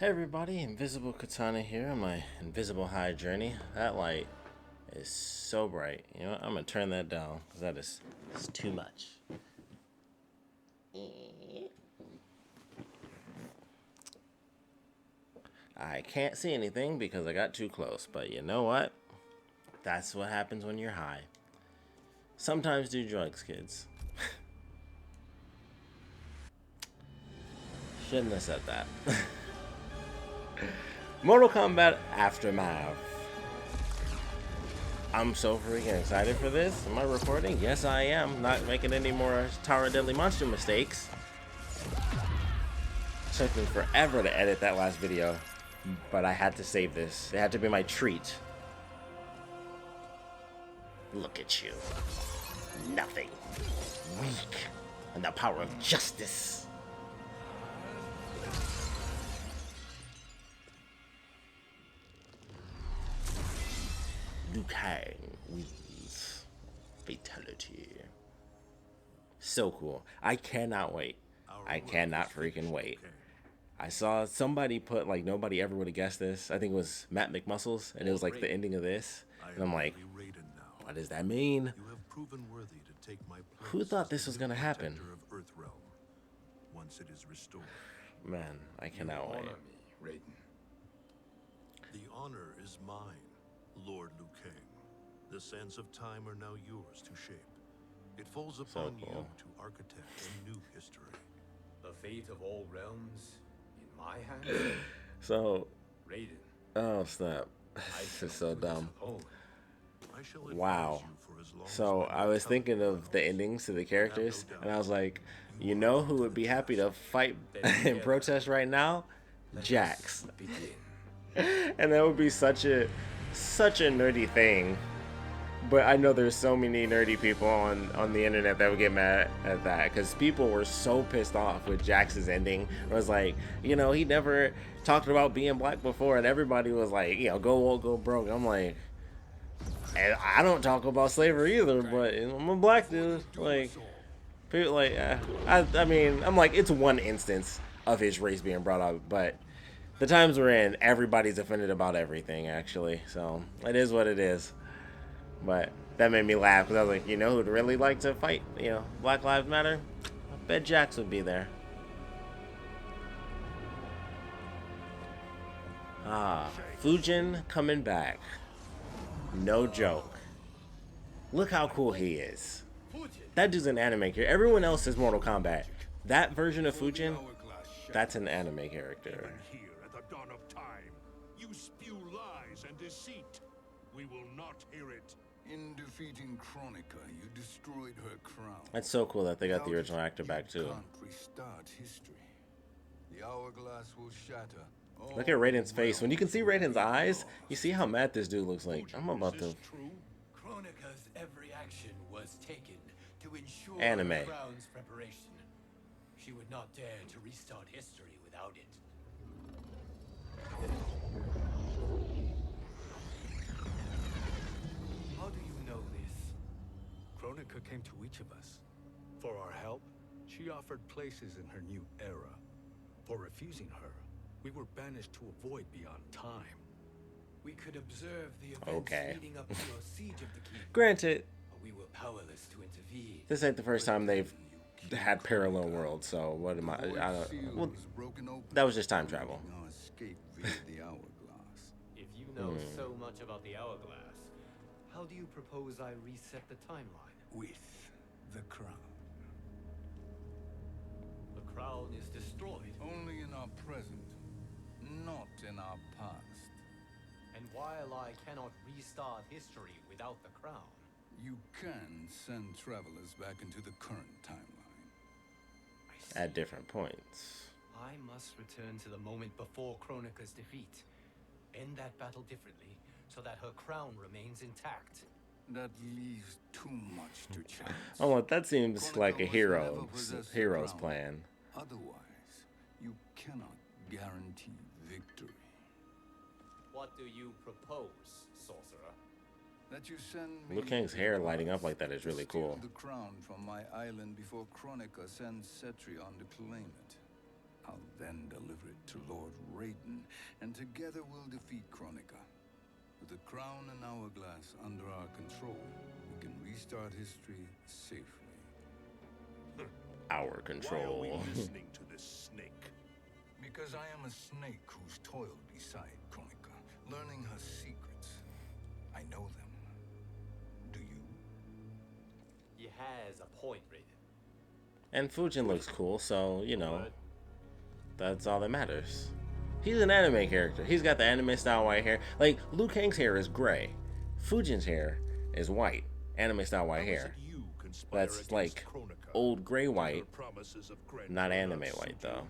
Hey everybody, Invisiblekatana here on my Invisiblehigh journey. That light is so bright. You know what? I'm gonna turn that down because it's too much. I can't see anything because I got too close, but you know what? That's what happens when you're high. Sometimes do drugs, kids. Shouldn't have said that. Mortal Kombat Aftermath. I'm so freaking excited for this. Am I recording? Yes, I am. Not making any more Tower of Deadly Monster mistakes. It took me forever to edit that last video, but I had to save this. It had to be my treat. Look at you. Nothing. Weak. And the power of justice. Liu Kang wins. Fatality. So cool. I cannot wait. I cannot freaking wait. I saw somebody put, like, nobody ever would have guessed this. I think it was Matt McMuscles, and it was like the ending of this. And I'm like, what does that mean? Who thought this was gonna happen? Man, I cannot wait. The honor is mine, Lord Liu Kang. The sands of time are now yours to shape. It falls upon you to architect a new history. The fate of all realms in my hands. So, Raiden. oh snap, this is so dumb. Wow. So I was thinking of the endings to the characters, and I was like, you know who would be happy to fight and protest right now? Jax. And that would be such a nerdy thing. But I know there's so many nerdy people on the internet that would get mad at that, because people were so pissed off with Jax's ending. It was like, you know, he never talked about being black before, and everybody was like, you know, go woke, go broke. I'm like, and I don't talk about slavery either, but I'm a black dude. Like, people like, I mean, I'm like, it's one instance of his race being brought up, but the times we're in, everybody's offended about everything, actually. So it is what it is. But that made me laugh because I was like, you know who'd really like to fight, you know, Black Lives Matter? I bet Jax would be there. Ah, Fujin coming back. No joke. Look how cool he is. That dude's an anime character. Everyone else is Mortal Kombat. That version of Fujin, that's an anime character. Here at the dawn of time, you spew lies and deceit. We will not hear it. In defeating Kronika, you destroyed her crown. That's so cool that they got the original actor back too. Can't restart history. The hourglass will shatter. Look at Raiden's face. When you can see Raiden's eyes, you see how mad this dude looks like. I'm about to. Kronika's every action was taken to ensure Anime. the crown's preparation. She would not dare to restart history without it. How do you know this? Kronika came to each of us. For our help, she offered places in her new era. For refusing her, we were banished to a void beyond time. We could observe the events leading up to your siege of the kingdom. Granted, But we were powerless to intervene. this ain't the first time they've had parallel worlds, so what am I don't. Well, that was just time travel. Our escape via the hourglass. If you know so much about the hourglass, how do you propose I reset the timeline? With the crown. The crown is destroyed. Only in our present, not in our past. And while I cannot restart history without the crown, You can send travelers back into the current timeline. I see. At different points. I must return to the moment before Kronika's defeat. End that battle differently, so that her crown remains intact. That leaves too much to chance. Oh, well, that seems like a Kronika must never possess the hero's crown. plan. Otherwise, you cannot guarantee victory. What do you propose, sorcerer? That you send me Liu Kang's hair lighting up like that is really cool. the crown from my island before Kronika sends Cetrion to claim it. I'll then deliver it to Lord Raiden, and together we'll defeat Kronika. With the crown and hourglass under our control, we can restart history safely. Our Why are we control. listening to this snake? Because I am a snake who's toiled beside Kronika, learning her secrets. I know them. Do you? He has a point, Raiden. And Fujin looks cool, so, you know, that's all that matters. He's an anime character. He's got the anime style white hair. Like, Liu Kang's hair is gray. Fujin's hair is white. Anime style white hair. That's like old gray white, not anime white though.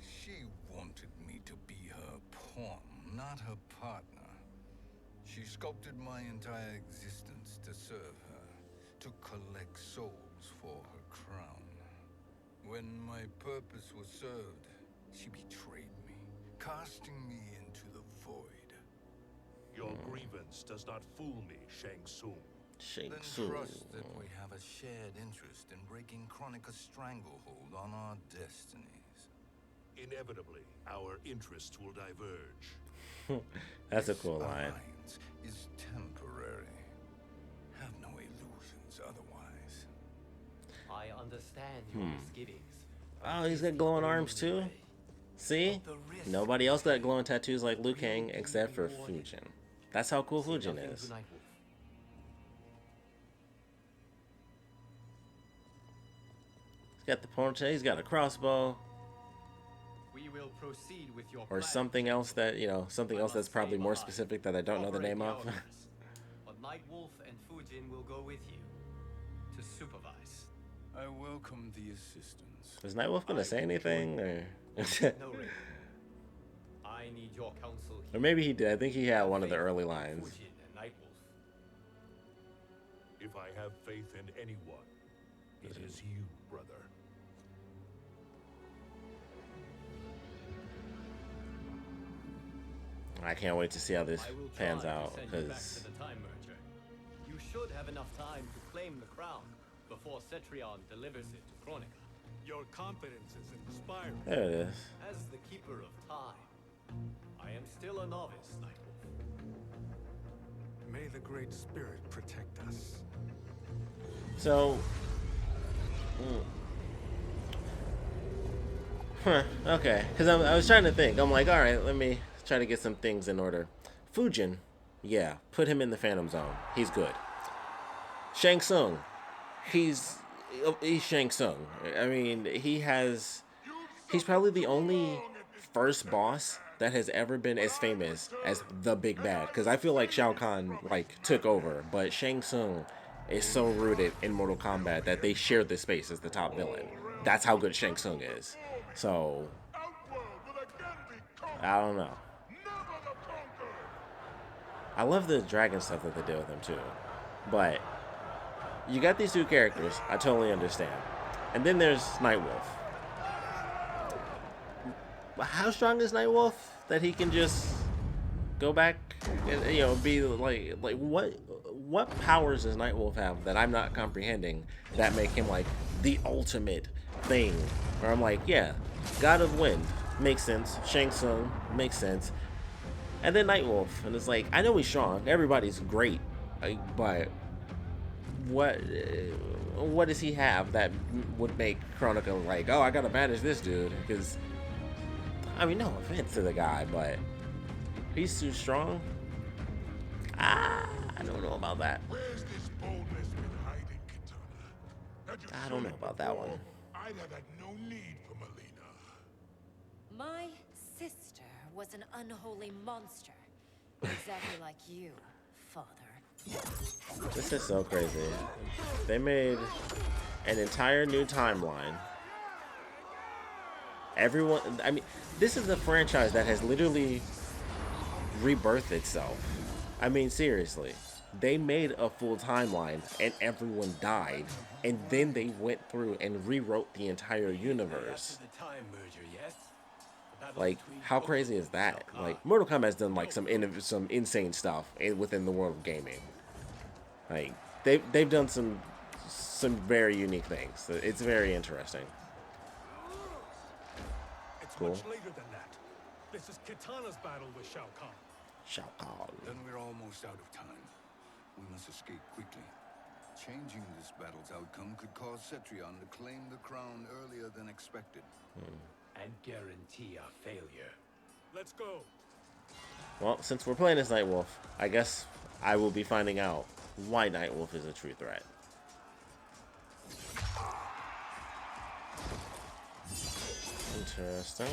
She wanted me to be her pawn, not her partner. She sculpted my entire existence to serve her, to collect souls for her crown. When my purpose was served, she betrayed me, casting me into the void. Your grievance does not fool me, Shang Tsung. Shang Then Tsung. trust that we have a shared interest in breaking Kronika's stranglehold on our destinies. Inevitably, our interests will diverge. That's a cool This line. alliance is temporary. Have no illusions otherwise. I understand your misgivings. Oh, he's got glowing arms too. See? Nobody else got glowing tattoos like Liu Kang except for Fujin. That's how cool Fujin is. He's got the ponytail, he's got a crossbow, We will proceed with your or plan. something else that, you know, something else that's probably more specific that I don't know the name of. But Nightwolf and Fujin will go with you to supervise. I welcome the assistance. Is Nightwolf gonna say anything, or? No, Raiden. I need your counsel Or here. maybe he did. I think he had one of the early Fujin lines. and Nightwolf. If I have faith in anyone, it is you, brother. I can't wait to see how this I will pans try to out, send you back because to the time merger. You should have enough time to claim the crown before Cetrion delivers it to Kronika. Your confidence is inspiring. there it is. As the keeper of time, I am still a novice, Nightwolf. May the Great Spirit protect us. So, okay, because I was trying to think. I'm like, all right, let me try to get some things in order. Fujin, yeah, put him in the Phantom Zone. He's good. Shang Tsung, he's Shang Tsung. I mean, he's probably the only first boss that has ever been as famous as the Big Bad. Because I feel like Shao Kahn like took over, but Shang Tsung is so rooted in Mortal Kombat that they share the space as the top villain. That's how good Shang Tsung is. So I don't know. I love the dragon stuff that they do with him too, but you got these two characters. I totally understand. And then there's Nightwolf. How strong is Nightwolf that he can just go back and, you know, be like what powers does Nightwolf have that I'm not comprehending that make him like the ultimate thing? Or I'm like, yeah, God of Wind makes sense. Shang Tsung makes sense. And then Nightwolf, and it's like, I know he's strong. Everybody's great, but what does he have that would make Kronika like, oh, I gotta banish this dude? Because, I mean, no offense to the guy, but he's too strong. I don't know about that. Where's this boldness been hiding, Katana? Had you I don't know shown it about that before, one. I'd have had no need for Melina. My sister was an unholy monster. Exactly like you, father. This is so crazy. They made an entire new timeline. Everyone, I mean, this is a franchise that has literally rebirthed itself. I mean, seriously. They made a full timeline and everyone died. And then they went through and rewrote the entire universe. The time merger, yes? The battle Like, between how Kronika crazy is and that? Shao Kahn. Like, Mortal Kombat has done like some insane stuff within the world of gaming. Like, they've done some very unique things. It's very interesting. This is Katana's battle with Shao Kahn. Shao Kahn. Then we're almost out of time. We must escape quickly. Changing this battle's outcome could cause Cetrion to claim the crown earlier than expected. And guarantee our failure. Let's go. Well, since we're playing as Nightwolf, I guess I will be finding out why Nightwolf is a true threat. Interesting.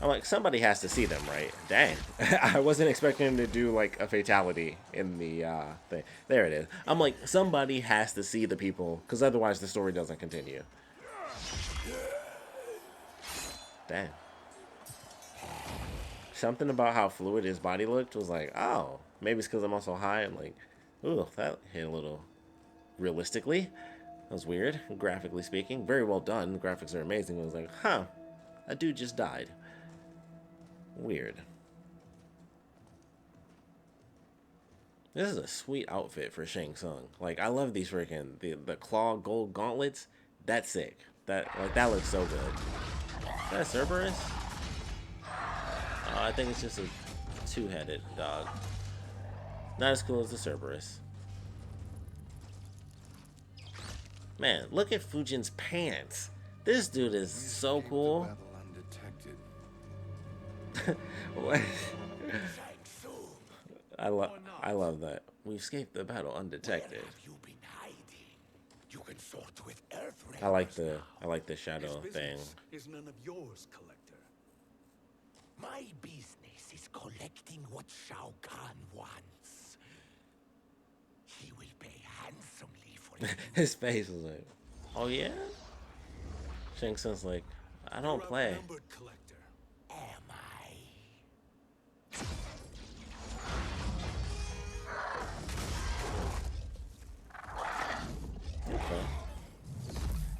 I'm like, somebody has to see them, right? Dang. I wasn't expecting him to do, like, a fatality in the thing. There it is. I'm like, somebody has to see the people, because otherwise the story doesn't continue. Dang. Something about how fluid his body looked was like, oh, maybe it's because I'm also high. I'm like, ooh, that hit a little realistically. That was weird, graphically speaking. Very well done. The graphics are amazing. I was like, huh, that dude just died. Weird. This is a sweet outfit for Shang Tsung. Like, I love these freaking the claw gold gauntlets. That's sick. That looks so good. Is that a Cerberus? I think it's just a two-headed dog. Not as cool as the Cerberus. Man, look at Fujin's pants. This dude is so cool. What? I love that. We escaped the battle undetected. I like the shadow thing. Is none of yours, collector. My business is collecting what Shao Kahn wants. He will pay handsomely for it. His face was like, oh yeah? Shang Tsung's like, I don't play. Collector. Am I? Okay.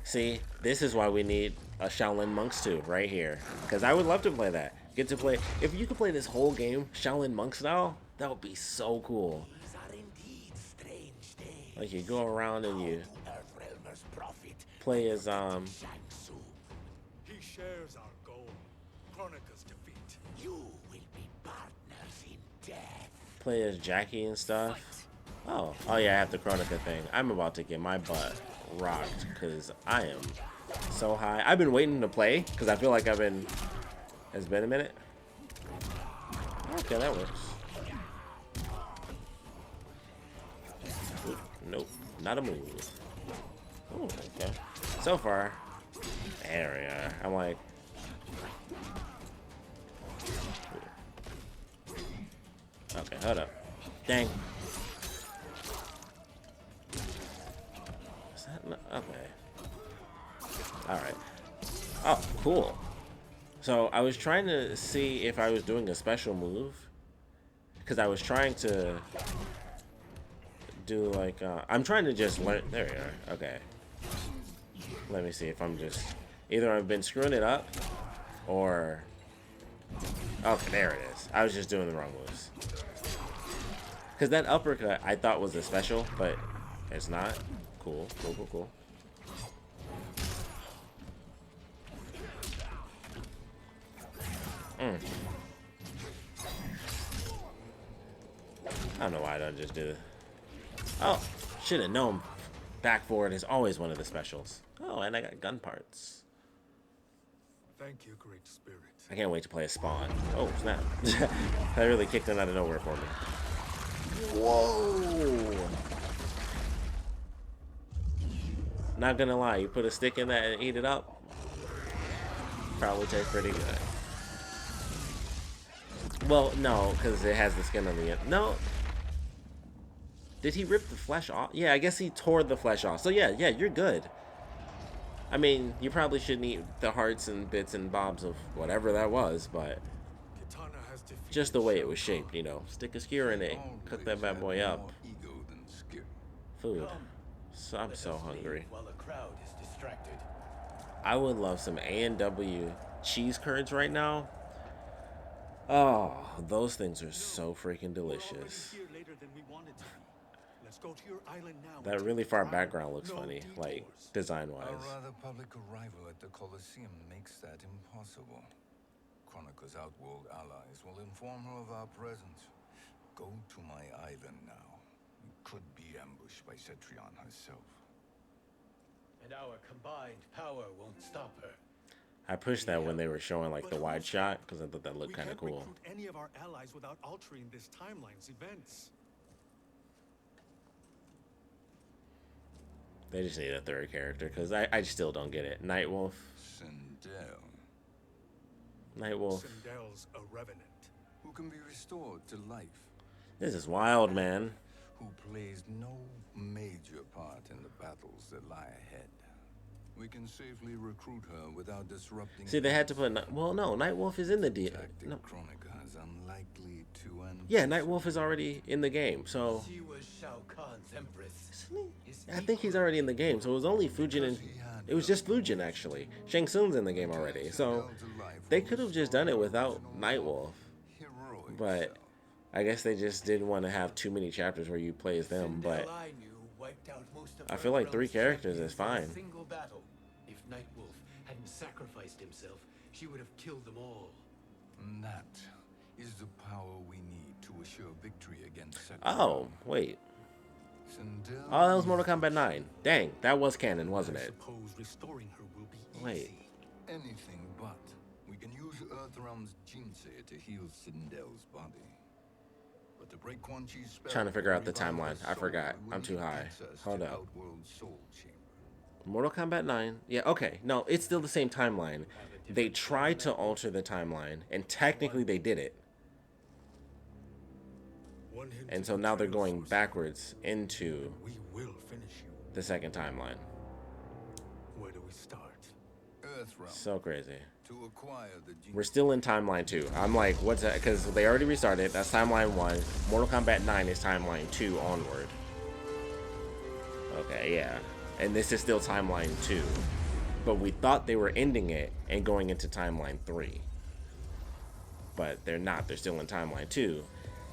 See, this is why we need a Shaolin Monks 2 right here. Because I would love to play that. Get to play, if you could play this whole game Shaolin Monk style, that would be so cool. Like you go around and you play as He shares our goal. Kronika's defeat. You will be partners in death. play as Jackie and stuff. Oh yeah, I have the Kronika thing. I'm about to get my butt rocked because I am so high. I've been waiting to play because I feel like it's been a minute. Okay, that works. Oop, nope, not a move. Oh, okay. So far, there we are. I'm like, okay, hold up. Dang. Is that not, okay. Alright. Oh, cool. So I was trying to see if I was doing a special move. Because I was trying to do like, I'm trying to just learn. There we are. Okay. Let me see if I'm just, either I've been screwing it up or, okay, there it is. I was just doing the wrong moves. Because that uppercut I thought was a special, but it's not. Cool, cool, cool, cool. I don't know why I don't just do it. Oh, should have known. Back forward is always one of the specials. Oh, and I got gun parts. Thank you, Great Spirit. I can't wait to play a Spawn. Oh, snap. That really kicked it out of nowhere for me. Whoa! Not gonna lie, you put a stick in that and eat it up, probably tastes pretty good. Well, no, because it has the skin on the end. No. Did he rip the flesh off? Yeah, I guess he tore the flesh off. So yeah, you're good. I mean, you probably shouldn't eat the hearts and bits and bobs of whatever that was, but just the way it was shaped, you know. Stick a skewer in it, cut that bad boy up. Food. So I'm so hungry. While the crowd is distracted. I would love some A&W cheese curds right now. Oh, those things are so freaking delicious. That really far background looks funny, like design-wise. A rather public arrival at the Colosseum makes that impossible. Kronika's outworld allies will inform her of our presence. Go to my island now. You could be ambushed by Cetrion herself. And our combined power won't stop her. I pushed that when they were showing like the wide shot because I thought that looked kind of cool. We can't recruit any of our allies without altering this timeline's events. They just need a third character because I still don't get it. Nightwolf. Sindel. Nightwolf. Sindel's a revenant. Who can be restored to life. This is wild, man. Who plays no major part in the battles that lie ahead. We can safely recruit her without disrupting. See, they had to put. Well, no, Nightwolf is in the deal. No. Kronika is unlikely to end. Yeah, Nightwolf is already in the game, so. She was Shao Kahn's empress. I think he's already in the game, so it was only Fujin and. It was just Fujin, actually. Shang Tsung's in the game already, so. They could have just done it without Nightwolf. But. I guess they just didn't want to have too many chapters where you play as them, but. I feel like 3 characters is fine. Single battle. If Nightwolf hadn't sacrificed himself, she would have killed them all. And that is the power we need to assure victory against Cetrion. Oh, wait. Sindel. Oh, that was Mortal Kombat 9. Dang, that was canon, wasn't it? Suppose restoring her will be Wait. easy. Anything but. We can use Earthrealm's Jinsei to heal Sindel's body. But to break Quan Chi's spell, Trying to figure out the revive timeline. her I soul, forgot. we will I'm too need high. access Hold to up. Outworld Soul Chamber. Mortal Kombat 9. Yeah, okay. No, it's still the same timeline. They tried to alter the timeline, and technically they did it. And so now they're going backwards into We will finish you. the second timeline. Where do we start? Earthrealm. So crazy. To acquire the We're still in timeline 2. I'm like, what's that? Because they already restarted. That's timeline 1. Mortal Kombat 9 is timeline 2 onward. Okay, yeah. And this is still timeline 2. But we thought they were ending it and going into timeline 3. But they're not. They're still in timeline 2.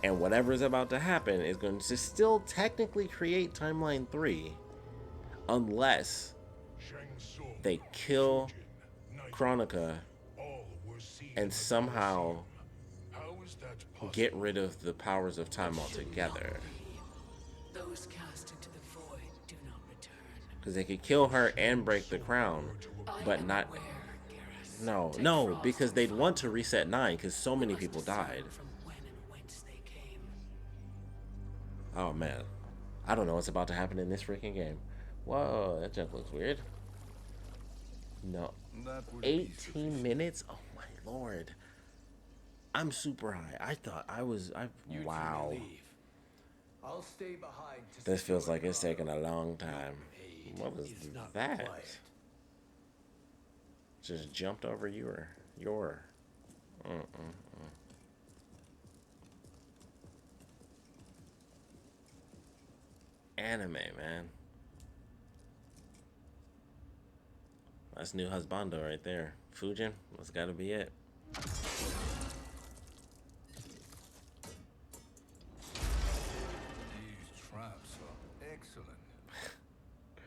And whatever is about to happen is going to still technically create timeline 3. Unless they kill Kronika and somehow get rid of the powers of time altogether. Those cast into the void do not return. Because they could kill her and break the crown, but not. No, because they'd want to reset 9 because so many people died. From when and whence they came. Oh man, I don't know what's about to happen in this freaking game. Whoa, that jump looks weird. No, That would be 18 minutes? Oh my lord. I'm super high. I thought I was. Wow. I'll stay behind to This feels secure like it's her. taking a long time. What was Is not that? required. Just jumped over your. Anime, man. That's new husbando right there. Fujin, that's gotta be it. These traps are excellent.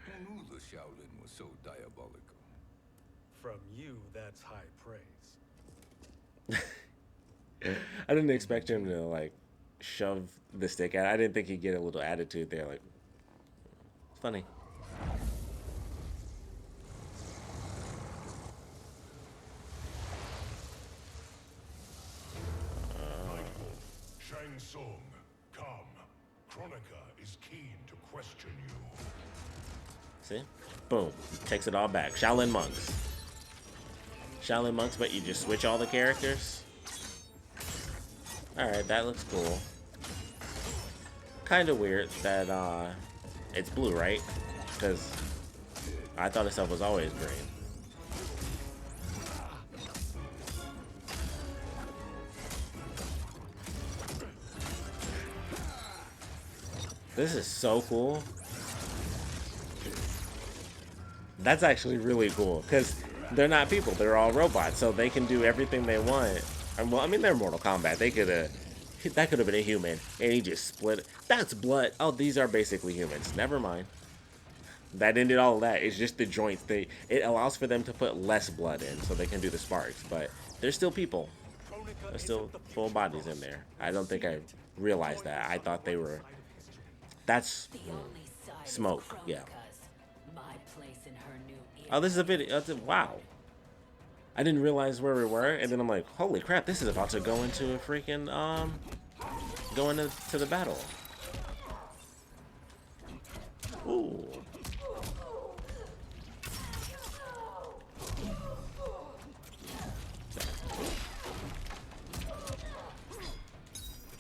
Who knew the Shaolin was so diabolical? From you, that's high praise. I didn't expect him to like shove the stick out. I didn't think he'd get a little attitude there. Like, it's funny. Shang Tsung, come. Kronika is keen to question you. See? Boom. Takes it all back. Shaolin monks. Shaolin monks, but you just switch all the characters. Alright, that looks cool. Kind of weird that it's blue, right? Because I thought this stuff was always green. This is so cool. That's actually really cool because they're not people; they're all robots, so they can do everything they want. And well, I mean, they're Mortal Kombat. They could have that could have been a human, and he just split it. That's blood. Oh, these are basically humans. Never mind. That ended all of that. It's just the joints. It allows for them to put less blood in, so they can do the sparks, but they're still people. There's still full bodies in there. I don't think I realized that. I thought they were. That's smoke. Yeah. Oh, this is a video. Wow. I didn't realize where we were, and then I'm like, holy crap, this is about to go into a freaking, go into the battle. Ooh.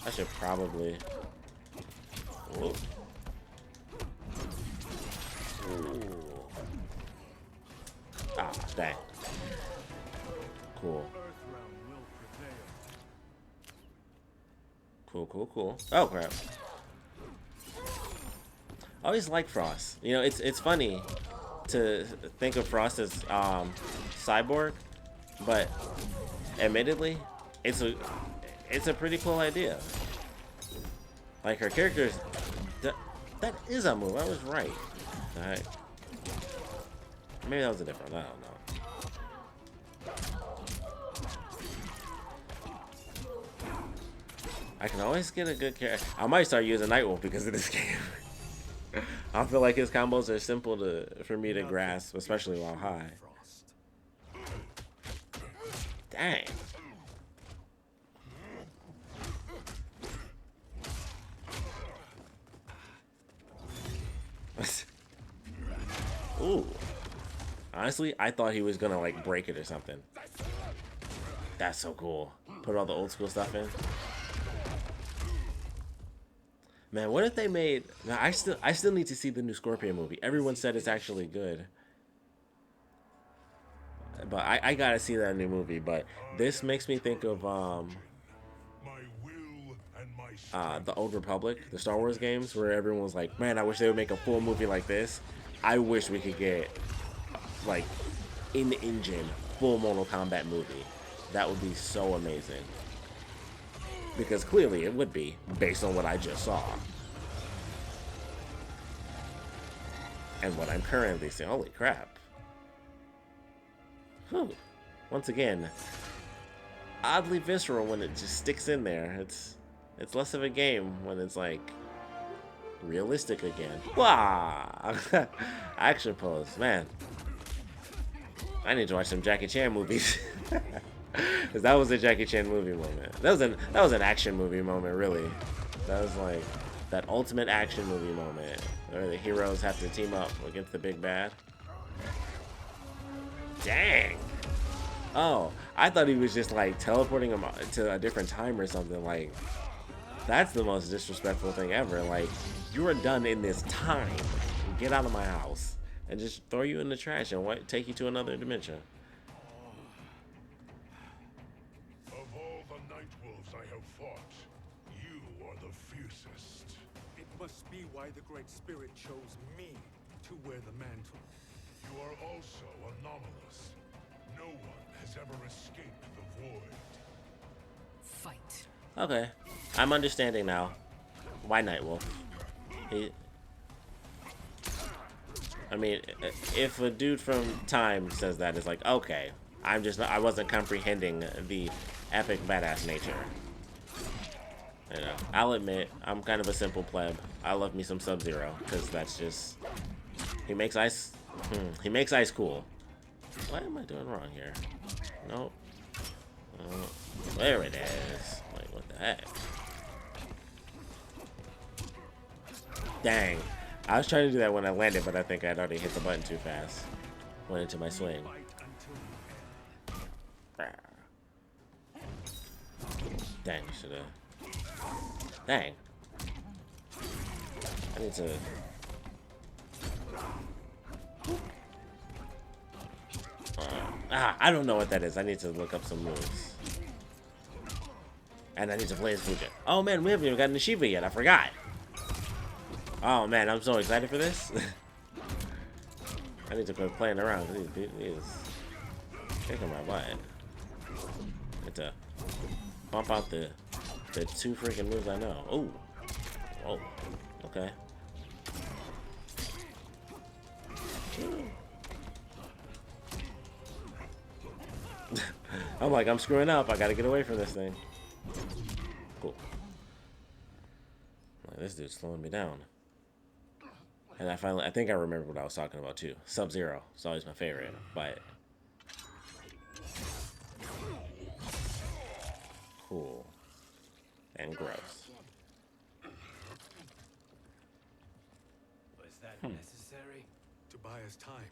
I should probably... Whoa. Ooh. Ah, dang. Cool. Cool. Oh crap. I always like Frost. You know, it's funny to think of Frost as cyborg, but admittedly, it's a pretty cool idea. Like her character is that is a move. I was right. Alright. Maybe that was a different. I don't know. I can always get a good character. I might start using Nightwolf because of this game. I feel like his combos are simple for me to grasp, especially while high. Dang. Ooh. Honestly, I thought he was gonna like break it or something. That's so cool. Put all the old school stuff in. Man, what if they made... Now, I still need to see the new Scorpion movie. Everyone said it's actually good. But I gotta see that new movie. But this makes me think of the Old Republic, the Star Wars games, where everyone was like, man, I wish they would make a full movie like this. I wish we could get, like, in-engine, full Mortal Kombat movie. That would be so amazing. Because clearly it would be, based on what I just saw. And what I'm currently seeing. Holy crap. Whew. Once again, oddly visceral when it just sticks in there. It's less of a game when it's like realistic again. Wow. Action pose, man. I need to watch some Jackie Chan movies. Cause that was a Jackie Chan movie moment. That was an action movie moment, really. That was like that ultimate action movie moment where the heroes have to team up against the big bad. Dang. Oh, I thought he was just like teleporting him to a different time or something. Like, that's the most disrespectful thing ever. Like, you are done in this time. Get out of my house and just throw you in the trash and take you to another dimension. Of all the night wolves I have fought, you are the fiercest. It must be why the Great Spirit chose me to wear the mantle. You are also anomalous. No one has ever escaped the void. Fight. Okay, I'm understanding now. Why Nightwolf? I mean, if a dude from Time says that, it's like, okay, I wasn't comprehending the epic badass nature. You know, I'll admit, I'm kind of a simple pleb. I love me some Sub-Zero, because that's just, he makes ice cool. What am I doing wrong here? Nope. There it is. Like, what the heck? Dang. I was trying to do that when I landed, but I think I'd already hit the button too fast. Went into my swing. Dang, should've. Dang. I need to. I don't know what that is. I need to look up some moves. And I need to play as Fujin. Oh man, we haven't even gotten to Shiva yet. I forgot. Oh man, I'm so excited for this. I need to quit playing around. He is kicking my butt. I need to bump out the two freaking moves I know. Oh. Oh. Okay. I'm like, I'm screwing up. I gotta get away from this thing. Cool. Like, this dude's slowing me down. And I think I remember what I was talking about too. Sub-Zero. It's always my favorite, but cool and gross. Was that necessary? To buy us time.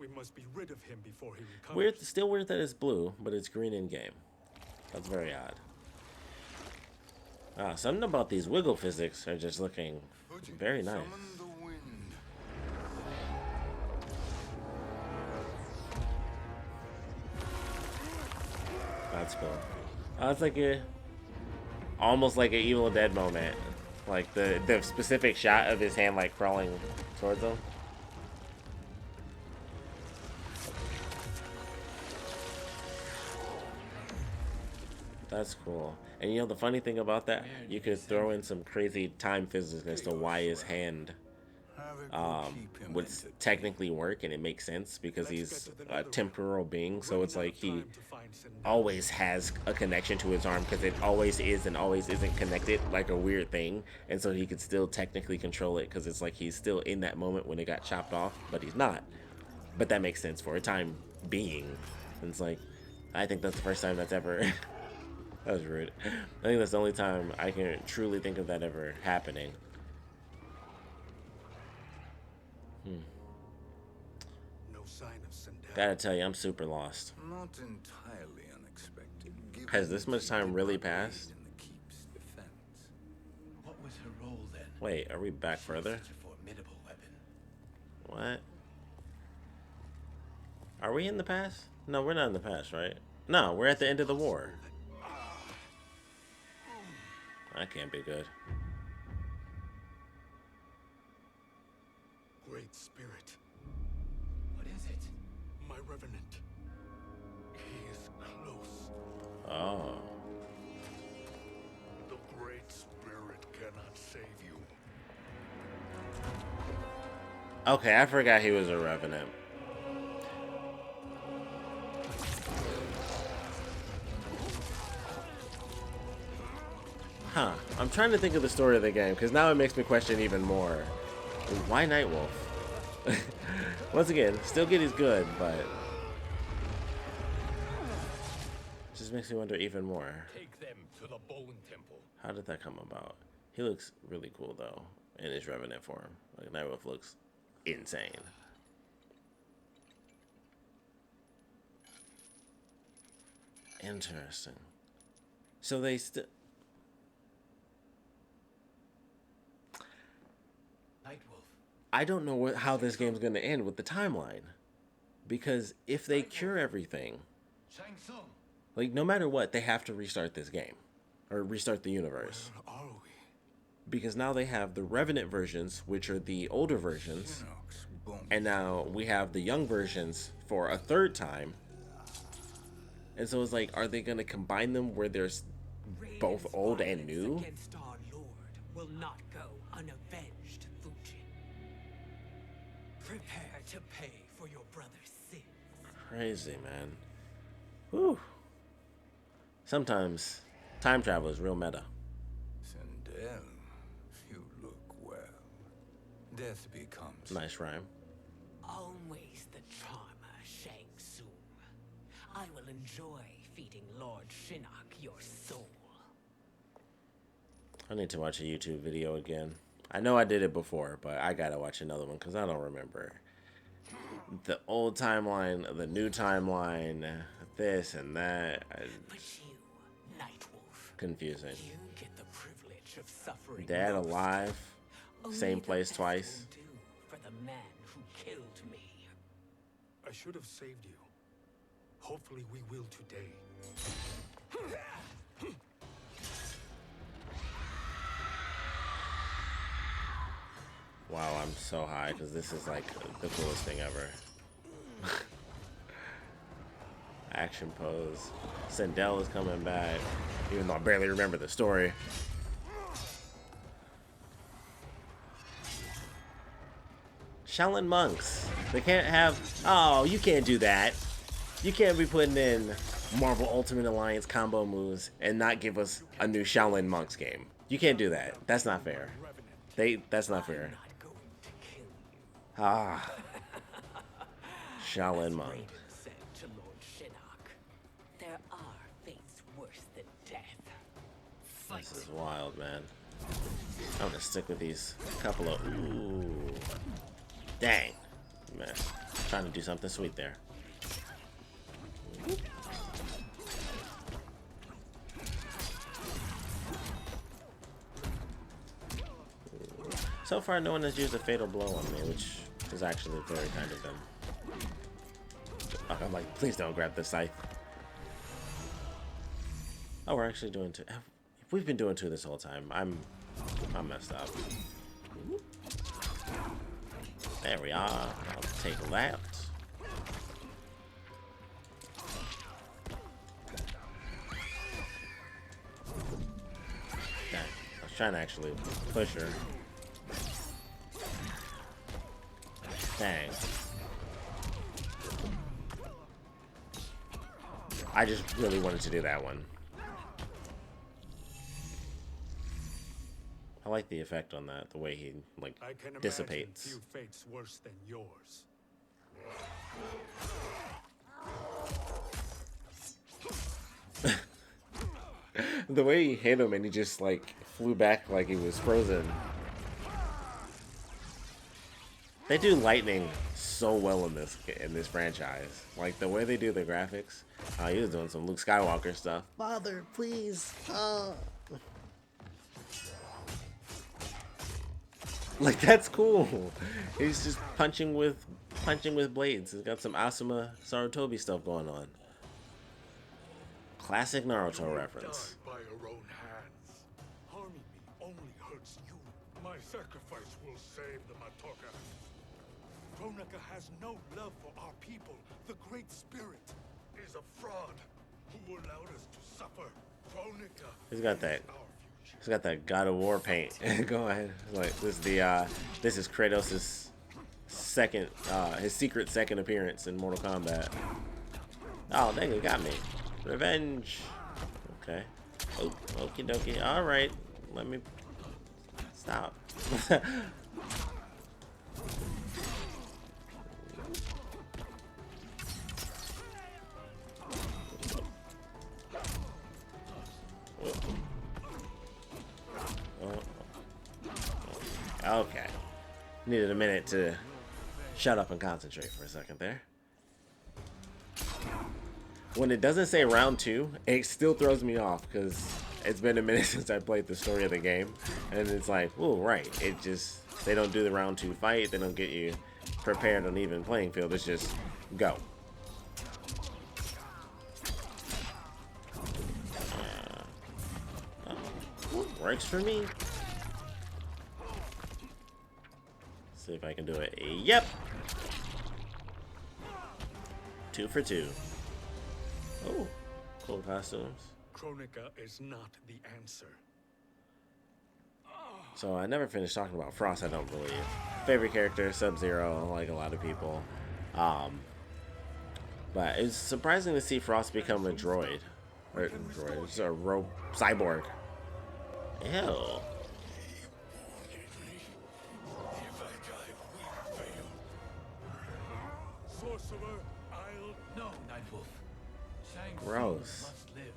We must be rid of him before he recovers. Weird, still weird that it's blue, but it's green in game. That's very odd. Something about these wiggle physics are just looking very nice. Summon the wind. That's cool. It's like almost like an Evil Dead moment. Like the specific shot of his hand like crawling towards him. That's cool. And you know the funny thing about that, you could throw in some crazy time physics as to why his hand would technically work, and it makes sense because he's a temporal being, so it's like he always has a connection to his arm because it always is and always isn't connected, like a weird thing, and so he could still technically control it because it's like he's still in that moment when it got chopped off, but he's not. But that makes sense for a time being. And it's like, I think that's the first time that's ever that was rude. I think that's the only time I can truly think of that ever happening. No sign of Sindel. Gotta tell you, I'm super lost. Not entirely unexpected. Has this much time really passed? In the keep's defense. What was her role then? Wait, are we back further? Such a formidable weapon. What? Are we in the past? No, we're not in the past, right? No, we're at the end of the war. That can't be good. Great Spirit, What is it? my revenant. He is close. Oh. The Great Spirit cannot save you. Okay, I forgot he was a revenant. Huh. I'm trying to think of the story of the game, because now it makes me question even more. Why Nightwolf? Once again, still good is good, but just makes me wonder even more. Take them to the Bone Temple. How did that come about? He looks really cool, though, in his revenant form. Like, Nightwolf looks insane. Interesting. So they still... Nightwolf. I don't know how this game's going to end with the timeline. Because if they cure everything, Shang Tsung. like, no matter what, they have to restart this game. Or restart the universe. Where are we? Because now they have the Revenant versions, which are the older versions. Inox, boom. And now we have the young versions for a third time. And so it's like, are they going to combine them where there's both old and new? Against our Lord will not go unavenged, Fujin. Prepare to pay for your brother's sins. Crazy, man. Whew. Sometimes time travel is real meta. Sindel, you look well. Death becomes. Nice rhyme. Always the charmer, Shang Tsung. I will enjoy feeding Lord Shinnok your soul. I need to watch a YouTube video again. I know I did it before, but I gotta watch another one because I don't remember. The old timeline, the new timeline, this and that. But you, Nightwolf, Confusing. you get the privilege of suffering. Dad most. alive, Only same the place best twice. will do for the man who killed me. I should have saved you. Hopefully we will today. Wow, I'm so high because this is like the coolest thing ever. Action pose. Sindel is coming back, even though I barely remember the story. Shaolin monks. They can't have. Oh, you can't do that. You can't be putting in Marvel Ultimate Alliance combo moves and not give us a new Shaolin Monks game. You can't do that. That's not fair. That's not fair. Not going to kill you. Ah, Shaolin Monk. Raiden said to Lord Shinnok, there are fates worse than death. Fight. This is wild, man. I'm gonna stick with these couple of. Ooh, dang, man. Trying to do something sweet there. So far, no one has used a fatal blow on me, which is actually very kind of them. I'm like, please don't grab the scythe. Oh, we're actually doing two. We've been doing two this whole time. I'm messed up. There we are. I'll take that. Dang. I was trying to actually push her. Dang. I just really wanted to do that one. I like the effect on that, the way he like I can dissipates. imagine few fates worse than yours. The way he hit him and he just like flew back like he was frozen. They do lightning so well in this franchise. Like the way they do the graphics. He was doing some Luke Skywalker stuff. Father, please. Like that's cool. He's just punching with blades. He's got some Asuma Sarutobi stuff going on. Classic Naruto reference. By your own hands. Harming me only hurts you. My sacrifice will save the Matoka. Kronika has no love for our people. The Great Spirit is a fraud who allowed us to suffer. Kronika. He's got that. He's got that God of War paint. Go ahead. Like this is Kratos' second, his secret second appearance in Mortal Kombat. Oh dang, he got me. Revenge. Okay. Oh, okie dokie. All right. Let me stop. Okay. Needed a minute to shut up and concentrate for a second there. When it doesn't say round 2, it still throws me off because it's been a minute since I played the story of the game. And it's like, oh, right. It just, they don't do the round 2 fight. They don't get you prepared on even playing field. It's just go. Works for me. See if I can do it. Yep. 2 for 2. Oh, cool costumes. Kronika is not the answer. So I never finished talking about Frost, I don't believe. Favorite character, Sub-Zero, like a lot of people. But it's surprising to see Frost become a droid. Or droid, it's a cyborg. Ew. Sorcerer, I'll... No, Nightwolf. Shang Tsung Gross. must live.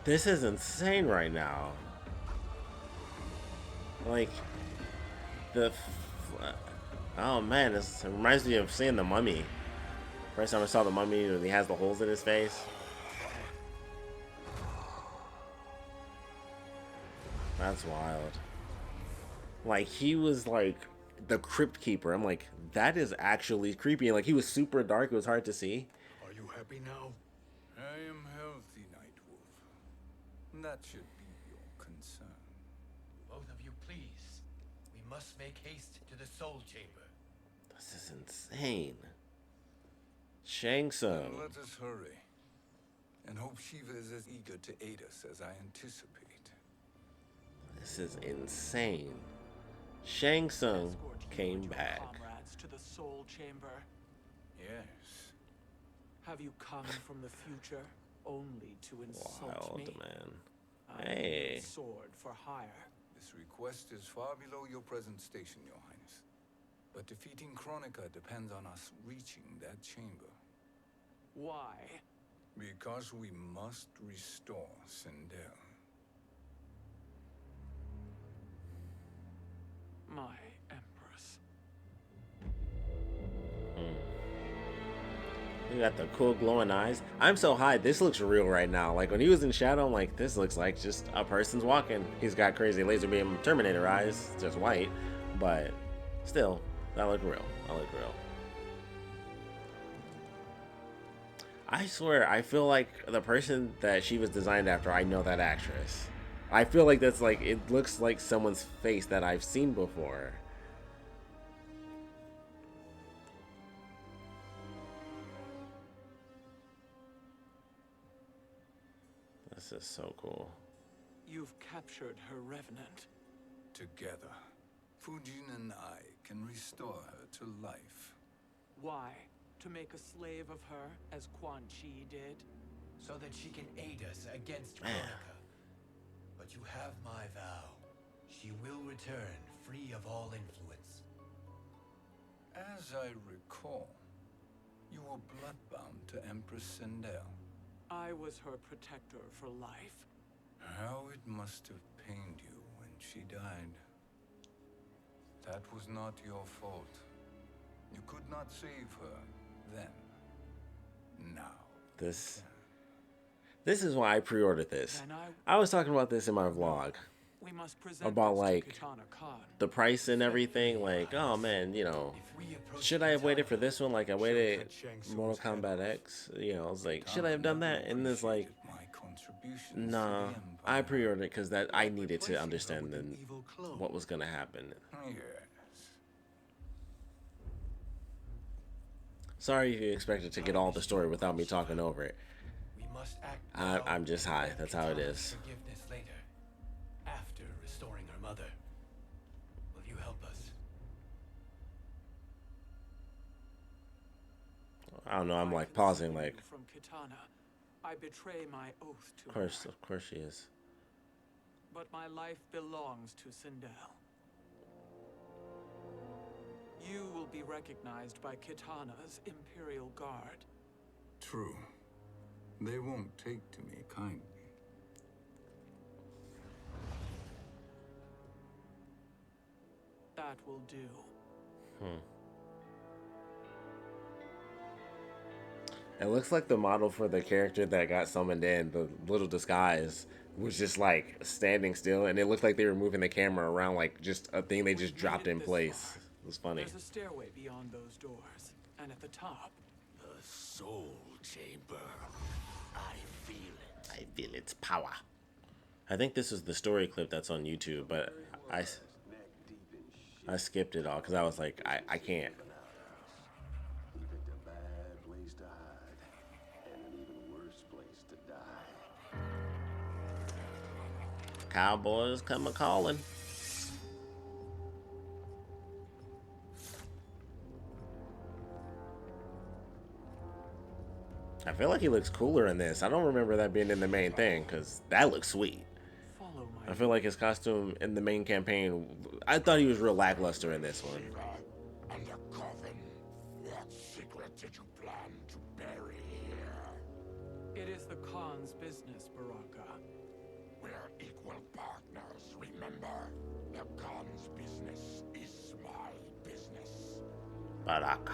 This is insane right now. Like, oh man, it reminds me of seeing the Mummy. First time I saw the Mummy when he has the holes in his face. That's wild. Like, he was like the Crypt Keeper. I'm like, that is actually creepy. And like, he was super dark. It was hard to see. Are you happy now? I am healthy, Nightwolf. That should be your concern. Both of you, please. We must make haste to the Soul Chamber. This is insane. Shang Tsung. Let us hurry. And hope Shiva is as eager to aid us as I anticipate. This is insane. Shang Tsung came back. entrance to the soul chamber? Yes. Have you come from the future only to insult me? Wild, man. I Hey. need a sword for hire. This request is far below your present station, Your Highness. But defeating Kronika depends on us reaching that chamber. Why? Because we must restore Sindel. My Empress. You got the cool glowing eyes. I'm so high, this looks real right now. Like when he was in shadow, I'm like, this looks like just a person's walking. He's got crazy laser beam Terminator eyes, just white. But still, that look real. That look real. I swear, I feel like the person that she was designed after, I know that actress. I feel like that's like, it looks like someone's face that I've seen before. This is so cool. You've captured her revenant. Together, Fujin and I can restore her to life. Why? To make a slave of her, as Quan Chi did? So that she can aid us against Kronika. But you have my vow. She will return free of all influence. As I recall, you were bloodbound to Empress Sindel. I was her protector for life. How it must have pained you when she died. That was not your fault. You could not save her then. Now. This is why I pre-ordered this. I was talking about this in my vlog. We must present About this to like Kitana Khan. the price and everything. Like, oh man, you know, should I have waited for this one? Like I waited Mortal Kombat X. You know, I was like, should I have done that? And it's like, nah, I pre-ordered it because that I needed to understand then what was gonna happen. Yes. Sorry if you expected to get all the story without me talking over it. We must act I'm just high. That's how it is. Forgiveness later, after restoring her mother. Will you help us? I don't know. I'm like pausing. Like, From Kitana, I betray my oath to of course she is. But my life belongs to Sindel. You will be recognized by Kitana's Imperial Guard. True. They won't take to me kindly. That will do. It looks like the model for the character that got summoned in, the little disguise, was just like standing still, and it looked like they were moving the camera around like just a thing they just dropped in place. It was funny. There's a stairway beyond those doors, and at the top, The soul chamber. I feel it. I feel its power. I think this is the story clip that's on YouTube, but I skipped it all because I was like, I can't. He picked a bad place to hide, and an even worse place to die. Cowboys come a calling. I feel like he looks cooler in this. I don't remember that being in the main thing because that looks sweet. follow my I feel like his costume in the main campaign, I thought he was real lackluster in this one. And the coffin. What secret did you plan to bury here? It is the Khan's business, Baraka. We're equal partners, remember? The Khan's business is my business. Baraka.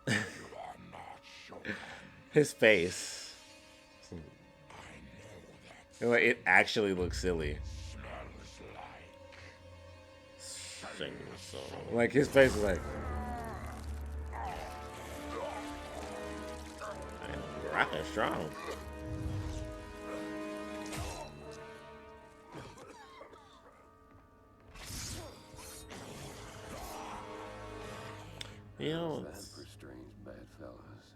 You are not sure. His face. I know that It actually looks silly. smells like. Sing the song. Like his face is like. Man, Baraka's strong. You know, That for strange bedfellows.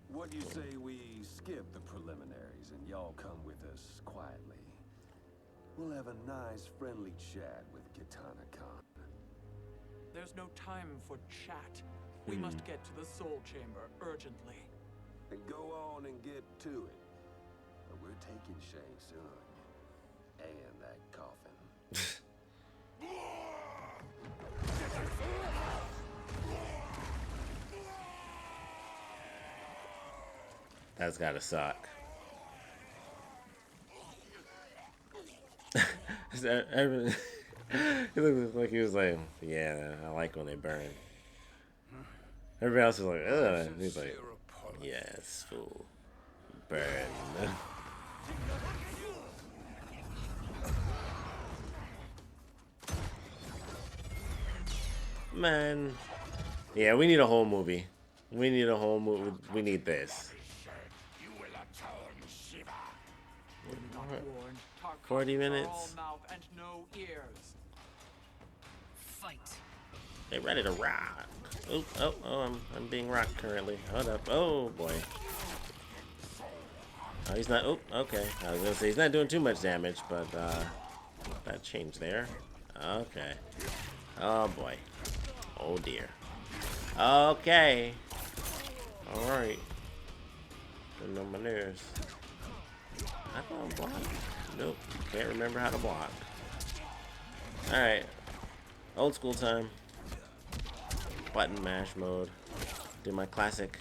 What do you say we skip the preliminaries and y'all come with us quietly? We'll have a nice, friendly chat with Katana-kan. There's no time for chat. We must get to the Soul Chamber urgently. And go on and get to it. But we're taking Shang Tsung. And that coffin. That's gotta suck. He looked like he was like, yeah, I like when they burn. Everybody else is like, ugh. And he's like, yes, fool. Burn. Man. Yeah, we need a whole movie. We need a whole movie. We need this. 40 minutes. All mouth and no ears. Fight. Get ready to rock. Oh, I'm being rocked currently. Hold up. Oh boy. Oh, he's not. Oh, okay. I was gonna say he's not doing too much damage, but that changed there. Okay. Oh boy. Oh dear. Okay. All right. Getting on my nerves. I thought block. Nope. Can't remember how to block. All right. Old school time. Button mash mode. Do my classic.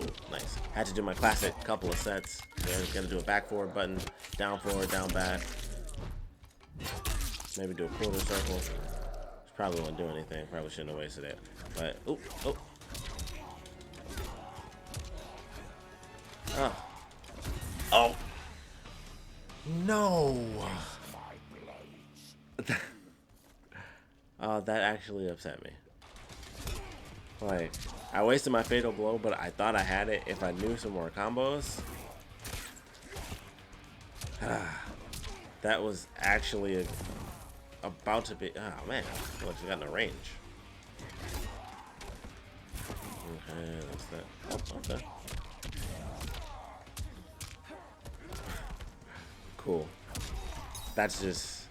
Ooh, nice. Had to do my classic couple of sets. So I'm gonna do a back forward button, down forward, down back. Maybe do a quarter circle. Probably won't do anything. Probably shouldn't have wasted it. But oh. Oh. No. Oh, that actually upset me. Like, I wasted my fatal blow, but I thought I had it if I knew some more combos. That was actually about to be. Oh man, I just got in the range. Okay, that's that. Oh, okay. Cool. That's just.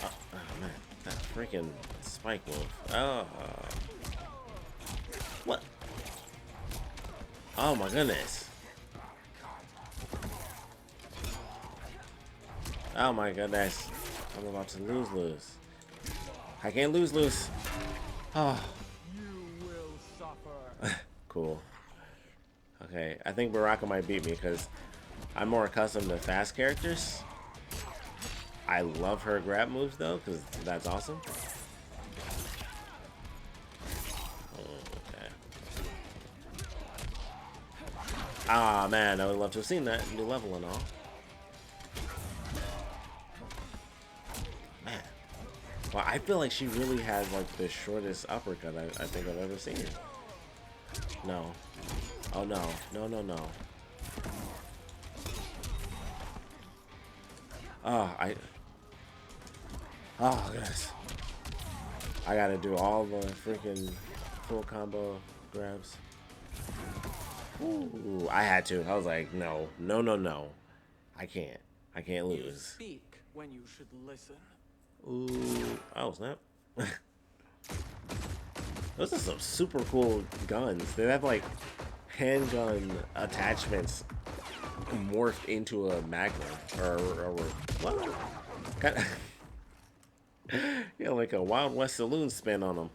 Oh man, that freaking spike move. Oh. What? Oh my goodness. Oh my goodness. I'm about to lose. I can't lose. Oh. You will suffer. Cool. Okay, I think Baraka might beat me because I'm more accustomed to fast characters. I love her grab moves though, because that's awesome. Okay. Ah man, I would love to have seen that new level and all. Man. Well, I feel like she really has like the shortest uppercut I think I've ever seen. No. Oh no. No. Oh, guys. I gotta do all the freaking full combo grabs. Ooh, I had to. I was like, no. I can't lose. You speak when you should listen. Ooh. Oh, snap. Those are some super cool guns. They have like handgun attachments morphed into a Magnum or what? Kind of, yeah, like a Wild West saloon spin on them.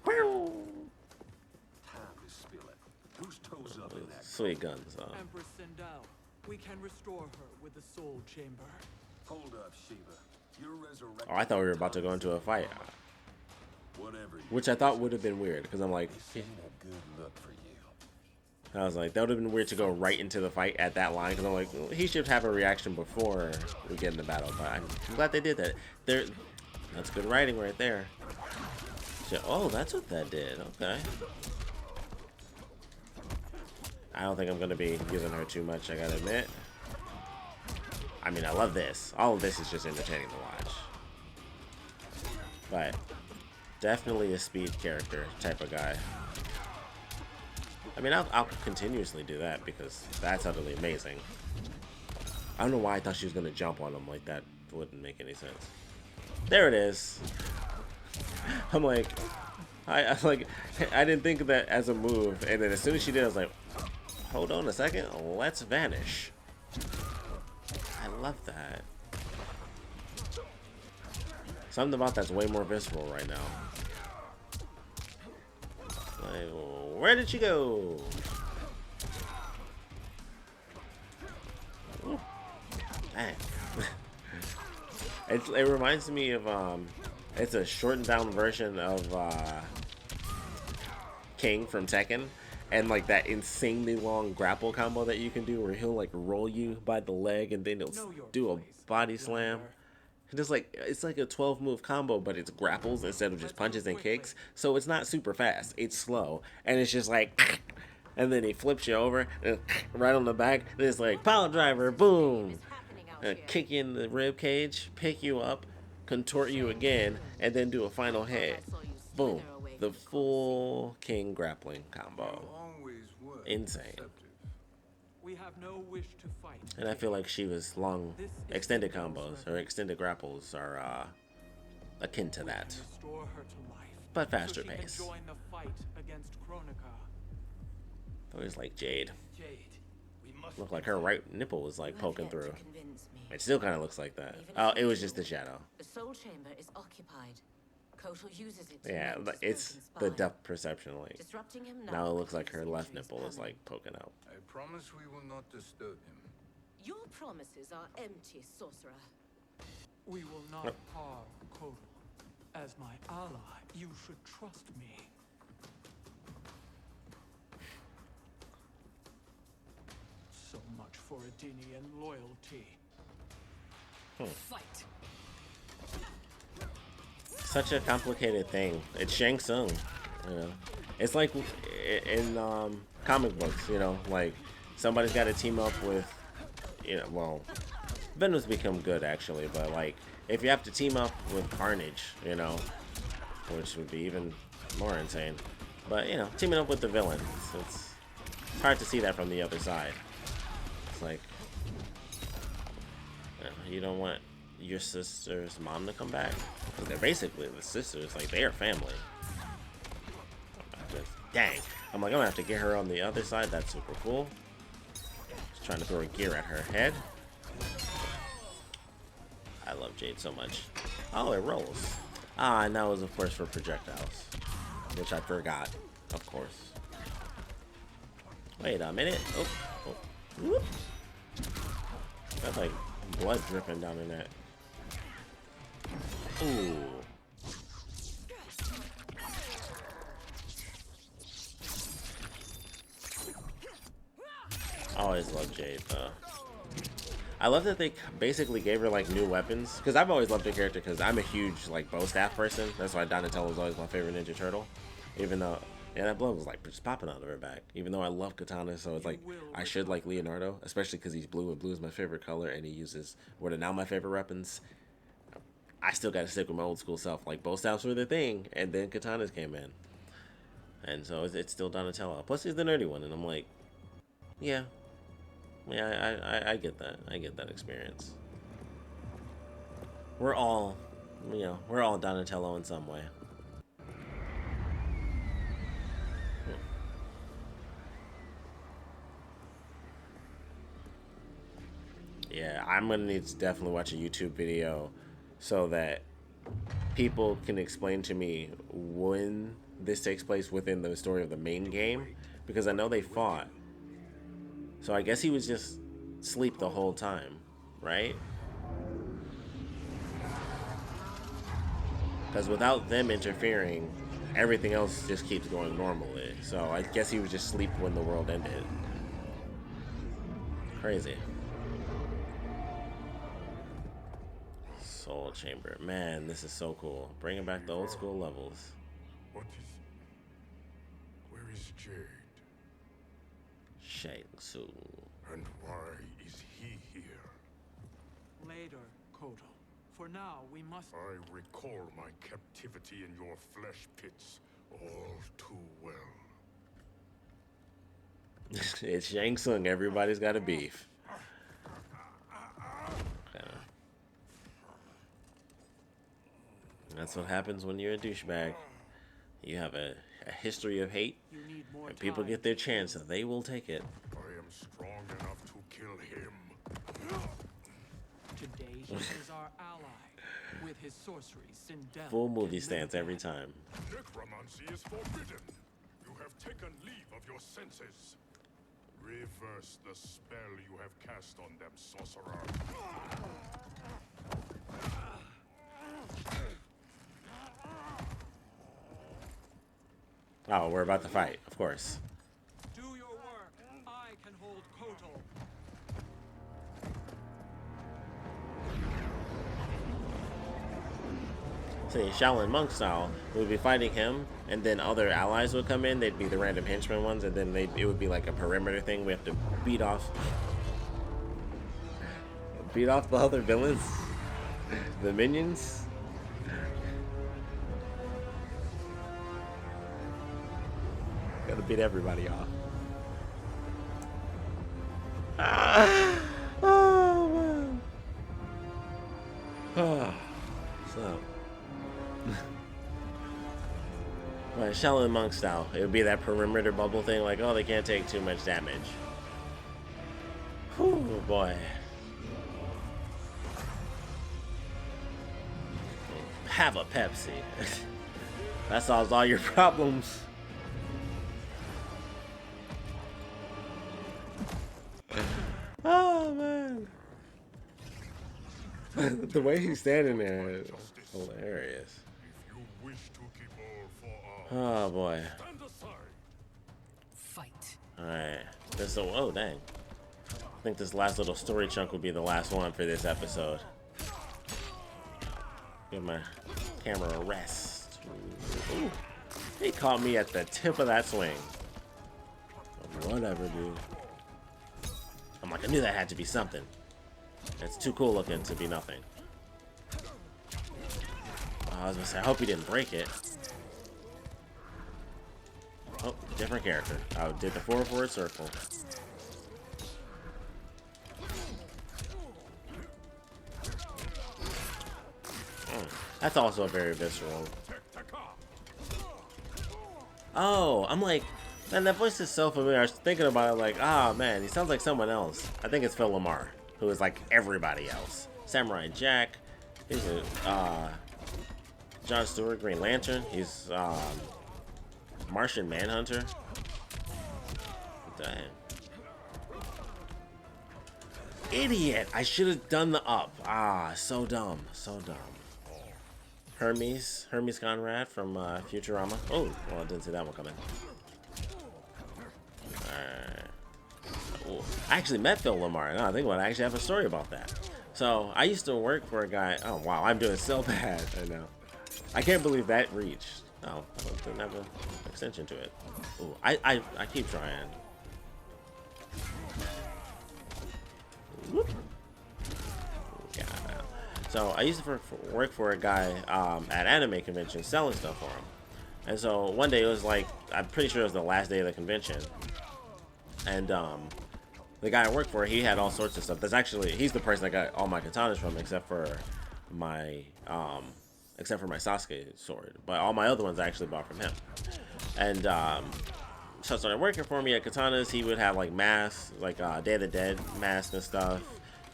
Sweet guns. Empress Sindel, we can restore her with the Soul Chamber. Hold up, Shiva. You're resurrected. Oh, I thought we were about to go into a fight. Which I thought would have been weird because I'm like, This ain't a good look for you. I was like, that would have been weird to go right into the fight at that line because I'm like, well, he should have a reaction before we get in the battle. But I'm glad they did that. That's good writing right there. Oh, that's what that did. Okay. I don't think I'm going to be using her too much, I gotta admit. I mean, I love this. All of this is just entertaining to watch. But definitely a speed character type of guy. I mean, I'll continuously do that because that's utterly amazing. I don't know why I thought she was going to jump on him like that wouldn't make any sense. There it is. I'm like, I like, I didn't think of that as a move, and then as soon as she did, I was like, hold on a second, let's vanish. I love that. Something about that's way more visceral right now. Like, where did she go? Ooh. Dang. It reminds me of it's a shortened down version of King from Tekken, and like that insanely long grapple combo that you can do where he'll like roll you by the leg and then he'll do a body slam. Just like it's like a 12 move combo, but it's grapples instead of just punches and kicks. So it's not super fast. It's slow, and it's just like, and then he flips you over and right on the back. And it's like power driver, boom, kick you in the rib cage, pick you up, contort you again, and then do a final hit. Boom, the full King grappling combo. Insane. We have no wish to fight. And I feel like she was long extended combos or extended grapples are akin to that, but faster pace. Always like Jade. Looked like her right nipple was like poking through. It still kind of looks like that. Oh, it was just the shadow. The soul chamber is occupied. Kotal uses it. Yeah, it's the depth perception. Like now it looks like her left nipple is like poking out. I promise we will not disturb him. Your promises are empty, sorcerer. We will not harm Kotal. As my ally, you should trust me. So much for Addinian loyalty. Fight. Such a complicated thing. It's Shang Tsung, you know. It's like in comic books, you know, like somebody's got to team up with, you know, well, Venom's become good actually, but like if you have to team up with Carnage, you know, which would be even more insane. But you know, teaming up with the villain, it's hard to see that from the other side. It's like, you don't want your sister's mom to come back, because they're basically the sisters, like they are family. Dang, I'm like, I'm gonna have to get her on the other side. That's super cool. Just trying to throw a gear at her head. I love Jade so much. Oh, it rolls. Ah, and that was of course for projectiles, which I forgot, of course. Wait a minute. Oh, oh. Whoop. That's like blood dripping down in that. Ooh. I always love Jade though. I love that they basically gave her like new weapons, because I've always loved the character because I'm a huge like bow staff person. That's why Donatello was always my favorite Ninja Turtle. Even though, yeah, that blood was like just popping out of her back. Even though I love katana, so it's like I should like Leonardo, especially because he's blue and blue is my favorite color, and he uses what are now my favorite weapons. I still got to stick with my old school self. Like bow staffs were the thing, and then katanas came in, and so it's still Donatello. Plus he's the nerdy one, and I'm like, yeah. Yeah, I get that. I get that experience. We're all, you know, we're all Donatello in some way. Yeah, I'm gonna need to definitely watch a YouTube video so that people can explain to me when this takes place within the story of the main game, because I know they fought. So I guess he was just asleep the whole time, right? Because without them interfering, everything else just keeps going normally. So I guess he was just asleep when the world ended. Crazy. Soul Chamber. Man, this is so cool. Bringing back the old school levels. What is... Where is Jade? Shang Tsung. And why is he here? Later, Kotal. For now, we must... I recall my captivity in your flesh pits all too well. It's Shang Tsung. Everybody's got a beef. That's what happens when you're a douchebag. You have a history of hate, and people get their chance, and they will take it. I am strong enough to kill him. Today he is our ally. With his sorcery, Sindel Full movie stance every time. Necromancy is forbidden. You have taken leave of your senses. Reverse the spell you have cast on them, sorcerer. Oh, we're about to fight, of course. Do your work. I can hold Kotal. See, Shaolin monk style, we would be fighting him, and then other allies would come in. They'd be the random henchmen ones, and then it would be like a perimeter thing. We have to beat off the other villains, the minions. Gotta beat everybody off. Oh man. So. Right, Shaolin monk style. It would be that perimeter bubble thing, like, oh, they can't take too much damage. Whew, boy. Have a Pepsi. That solves all your problems. Oh man. The way he's standing there is hilarious. Oh boy. Fight. Alright. Oh dang. I think this last little story chunk will be the last one for this episode. Give my camera a rest. Ooh. He caught me at the tip of that swing. Whatever, dude. I'm like, I knew that had to be something. It's too cool looking to be nothing. I was gonna say, I hope he didn't break it. Oh, different character. I did the forward circle. That's also very visceral. Oh, I'm like, man, that voice is so familiar. I was thinking about it like, ah, man, he sounds like someone else. I think it's Phil Lamar, who is like everybody else. Samurai Jack. He's a, John Stewart, Green Lantern. He's, Martian Manhunter. Damn. Idiot! I should have done the up. Ah, so dumb. So dumb. Hermes Conrad from Futurama. Oh, well, I didn't see that one coming. Alright. I actually met Phil Lamar. No, I think I actually have a story about that. So, I used to work for a guy. Oh, wow, I'm doing so bad. I know. I can't believe that reached. Oh, I didn't have an extension to it. Ooh, I keep trying. Whoop. Yeah, so I used to work for a guy at anime conventions selling stuff for him. And so one day it was like, I'm pretty sure it was the last day of the convention. And the guy I worked for, he had all sorts of stuff. That's actually, he's the person I got all my katanas from, except for my Sasuke sword. But all my other ones I actually bought from him. And so I started working for me at katanas. He would have like masks, like Day of the Dead masks and stuff.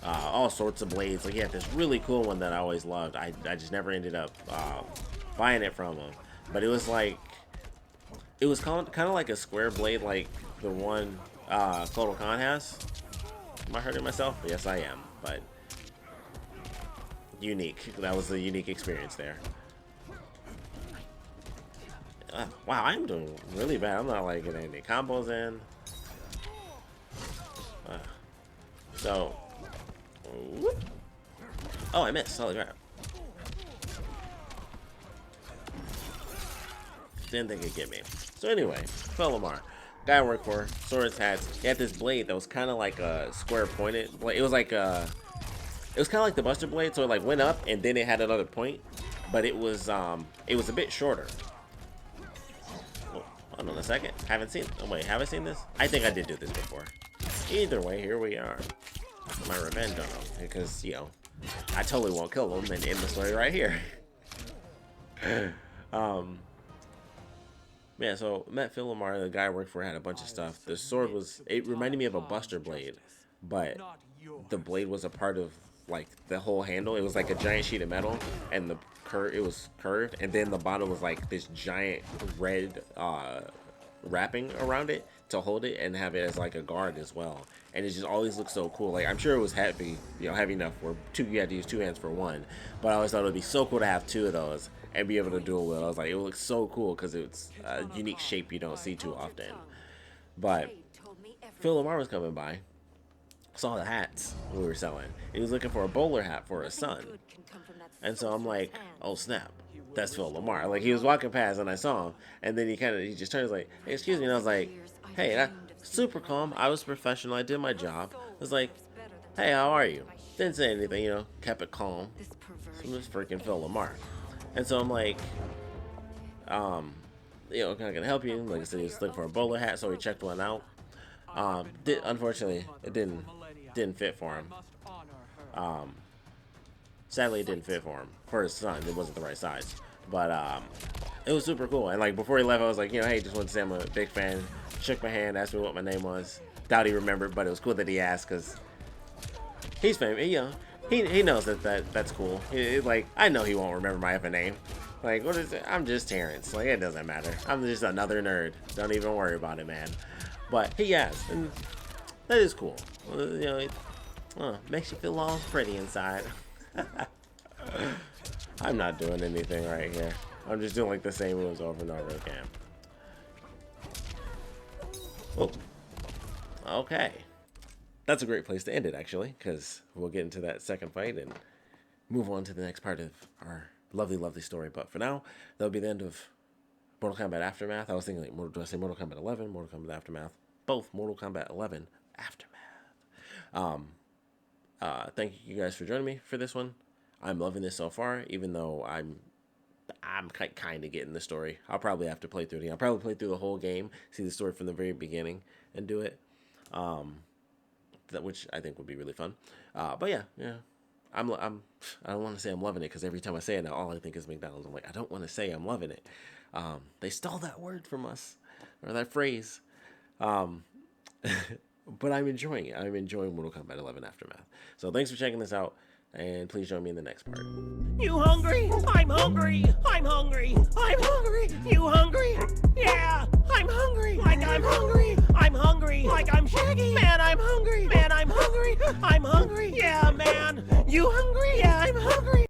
All sorts of blades. Like he had this really cool one that I always loved. I just never ended up buying it from him. But it was like, it was kind of like a square blade, like the one Kotal Khan has. Am I hurting myself? Yes, I am. But unique. That was a unique experience there. Wow, I'm doing really bad. I'm not like getting any combos in. So, whoop. Oh, I missed. Holy crap. Didn't think it'd get me. So anyway, Phil Lamar, guy I work for, swords, hats. He had this blade that was kind of like a square pointed blade. It was like a, it was kind of like the Buster blade, so it like went up and then it had another point, but it was a bit shorter. Oh, hold on a second. Haven't seen. Oh wait, have I seen this? I think I did do this before. Either way, here we are. My revenge on him, because you know I totally won't kill him and end the story right here. Yeah, so met Phil Lamar, the guy I worked for had a bunch of stuff. The sword it reminded me of a Buster blade, but the blade was a part of like the whole handle. It was like a giant sheet of metal, and it was curved, and then the bottom was like this giant red wrapping around it to hold it and have it as like a guard as well. And it just always looks so cool. Like, I'm sure it was heavy, heavy enough for you had to use 2 hands for one, but I always thought it would be so cool to have 2 of those and be able to dual wield. I was like, it looks so cool because it's a unique shape you don't see too often. But Phil Lamar was coming by, saw the hats we were selling. He was looking for a bowler hat for his son. And so I'm like, oh snap, that's Phil Lamar. Like, he was walking past and I saw him, and then he just turns like, hey, excuse me, and I was like, hey, super calm. I was professional. I did my job. I was like, hey, how are you? Didn't say anything, kept it calm. So this freaking Phil Lamar. And so I'm like, can I help you? Like I said, he was looking for a bowler hat, so he checked one out. Unfortunately, it didn't fit for him. Sadly, it didn't fit for him. For his son, it wasn't the right size. But it was super cool. And like before he left, I was like, hey, just want to say I'm a big fan. Shook my hand, asked me what my name was. Doubt he remembered, but it was cool that he asked because he's famous. He knows that's cool. Like, I know he won't remember my effing name. Like, what is it? I'm just Terrence. Like, it doesn't matter. I'm just another nerd. Don't even worry about it, man. But he asked, and that is cool. Makes you feel all pretty inside. I'm not doing anything right here. I'm just doing like the same moves over and over again. Oh, okay. That's a great place to end it, actually, because we'll get into that second fight and move on to the next part of our lovely, lovely story. But for now, that'll be the end of Mortal Kombat Aftermath. I was thinking, like, do I say Mortal Kombat 11, Mortal Kombat Aftermath? Both Mortal Kombat 11 Aftermath. Thank you guys for joining me for this one. I'm loving this so far, even though I'm kind of getting the story. I'll probably have to play through it again. I'll probably play through the whole game, see the story from the very beginning, and do it. Which I think would be really fun. But yeah. I don't want to say I'm loving it because every time I say it now, all I think is McDonald's. I'm like, I don't want to say I'm loving it. They stole that word from us, or that phrase. But I'm enjoying it. I'm enjoying Mortal Kombat 11 Aftermath. So thanks for checking this out, and please join me in the next part. You hungry? I'm hungry. I'm hungry. I'm hungry. You hungry? Yeah, I'm hungry. Like I'm hungry. I'm hungry. Like I'm Shaggy. Man, I'm hungry. Man, I'm hungry. I'm hungry. Yeah, man. You hungry? Yeah, I'm hungry.